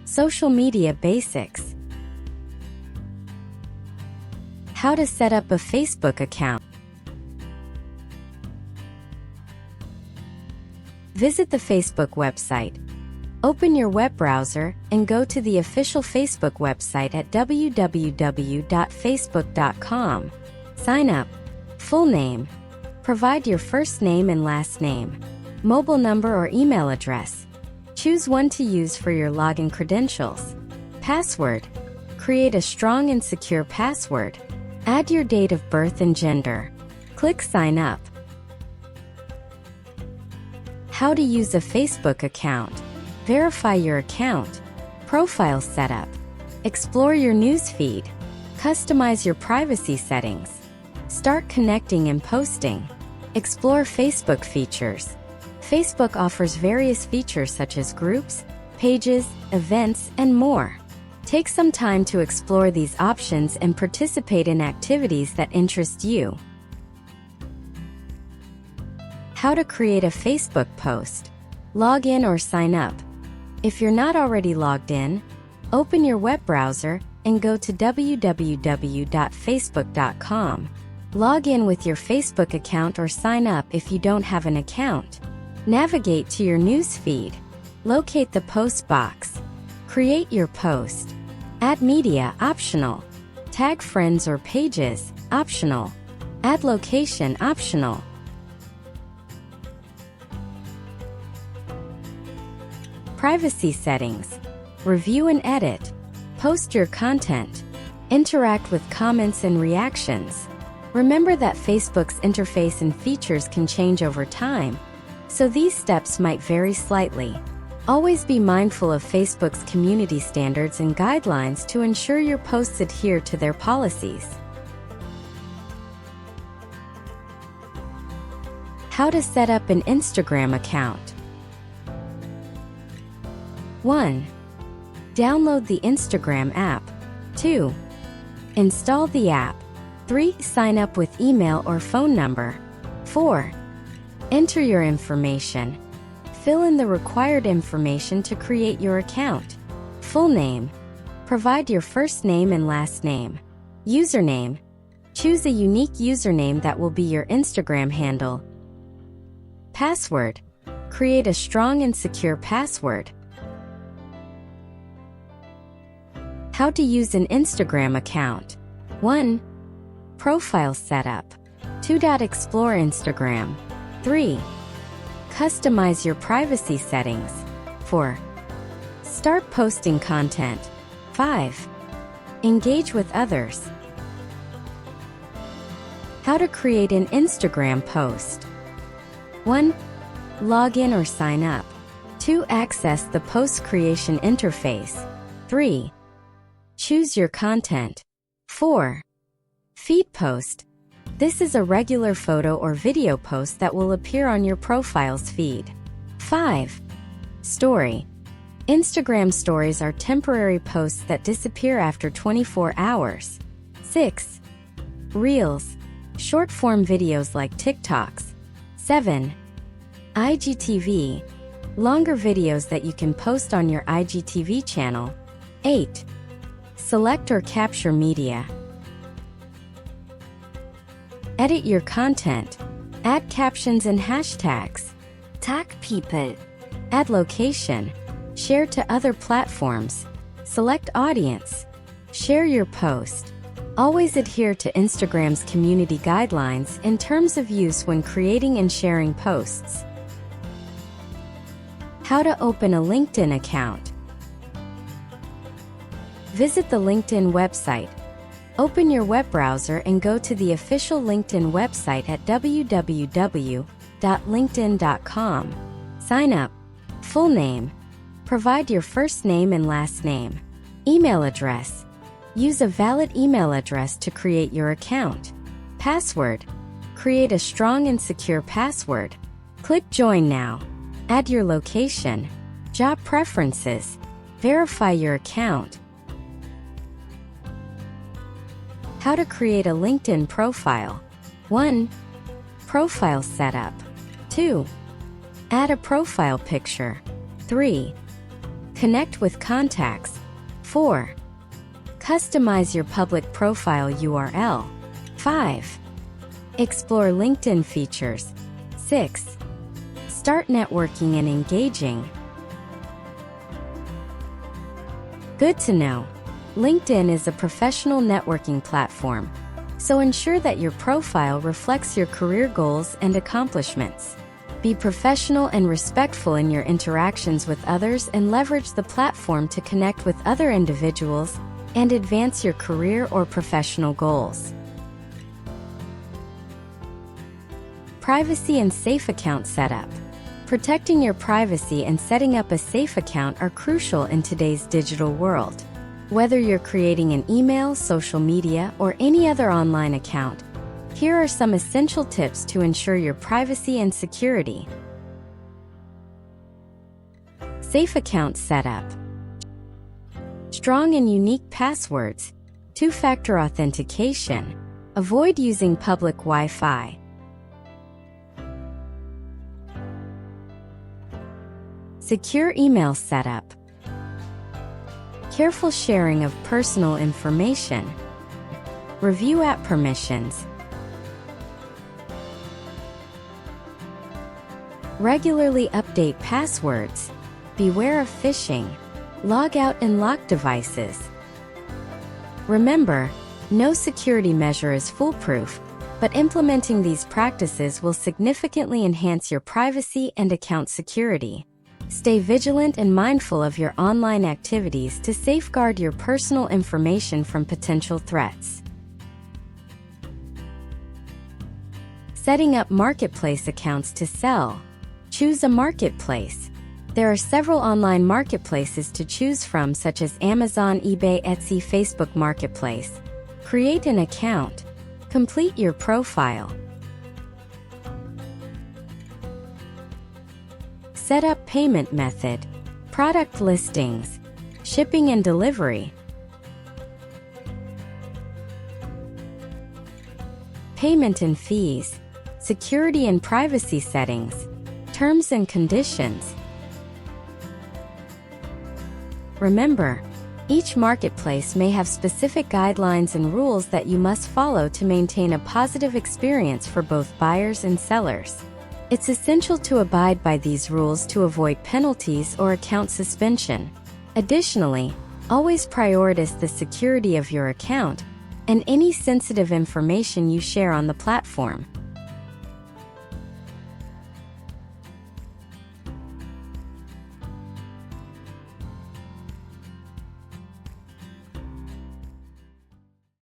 Social media basics. How to set up a Facebook account. Visit the Facebook website. Open your web browser and go to the official Facebook website at www.facebook.com. Sign up. Full name. Provide your first name and last name, mobile number or email address. Choose one to use for your login credentials. Password. Create a strong and secure password. Add your date of birth and gender. Click Sign Up. How to use a Facebook account. Verify your account. Profile setup. Explore your news feed. Customize your privacy settings. Start connecting and posting. Explore Facebook features. Facebook offers various features such as groups, pages, events, and more. Take some time to explore these options and participate in activities that interest you. How to create a Facebook post. Log in or sign up. If you're not already logged in, open your web browser and go to www.facebook.com. Log in with your Facebook account or sign up if you don't have an account. Navigate to your news feed. Locate the post box. Create your post. Add media, optional. Tag friends or pages, optional. Add location, optional. Privacy settings. Review and edit. Post your content. Interact with comments and reactions. Remember that Facebook's interface and features can change over time, so these steps might vary slightly. Always be mindful of Facebook's community standards and guidelines to ensure your posts adhere to their policies. How to set up an Instagram account. 1. Download the Instagram app. 2. Install the app. 3. Sign up with email or phone number. 4. Enter your information. Fill in the required information to create your account. Full name. Provide your first name and last name. Username. Choose a unique username that will be your Instagram handle. Password. Create a strong and secure password. How to use an Instagram account. 1. Profile setup. 2. Explore Instagram. 3. Customize your privacy settings. 4. Start posting content. 5. Engage with others. How to create an Instagram post. 1. Log in or sign up. 2. Access the post creation interface. 3. Choose your content. 4. Feed post. This is a regular photo or video post that will appear on your profile's feed. 5. Story. Instagram stories are temporary posts that disappear after 24 hours. 6. Reels. Short-form videos like TikToks. 7. IGTV. Longer videos that you can post on your IGTV channel. 8. Select or capture media. Edit your content. Add captions and hashtags. Tag people. Add location. Share to other platforms. Select audience. Share your post. Always adhere to Instagram's community guidelines in terms of use when creating and sharing posts. How to open a LinkedIn account. Visit the LinkedIn website. Open your web browser and go to the official LinkedIn website at www.linkedin.com. Sign up. Full name. Provide your first name and last name. Email address. Use a valid email address to create your account. Password. Create a strong and secure password. Click Join now. Add your location. Job preferences. Verify your account. How to create a LinkedIn profile. 1. Profile setup. 2. Add a profile picture. 3. Connect with contacts. 4. Customize your public profile URL. 5. Explore LinkedIn features. 6. Start networking and engaging. Good to know. LinkedIn is a professional networking platform, so ensure that your profile reflects your career goals and accomplishments. Be professional and respectful in your interactions with others and leverage the platform to connect with other individuals and advance your career or professional goals. Privacy and safe account setup. Protecting your privacy and setting up a safe account are crucial in today's digital world. Whether you're creating an email, social media, or any other online account, here are some essential tips to ensure your privacy and security. Safe account setup. Strong and unique passwords. Two-factor authentication. Avoid using public Wi-Fi. Secure email setup. Careful sharing of personal information. Review app permissions. Regularly update passwords. Beware of phishing. Log out and lock devices. Remember, no security measure is foolproof, but implementing these practices will significantly enhance your privacy and account security. Stay vigilant and mindful of your online activities to safeguard your personal information from potential threats. Setting up marketplace accounts to sell. Choose a marketplace. There are several online marketplaces to choose from, such as Amazon, eBay, Etsy, Facebook Marketplace. Create an account. Complete your profile. Set up payment method. Product listings. Shipping and delivery. Payment and fees. Security and privacy settings. Terms and conditions. Remember, each marketplace may have specific guidelines and rules that you must follow to maintain a positive experience for both buyers and sellers. It's essential to abide by these rules to avoid penalties or account suspension. Additionally, always prioritize the security of your account and any sensitive information you share on the platform.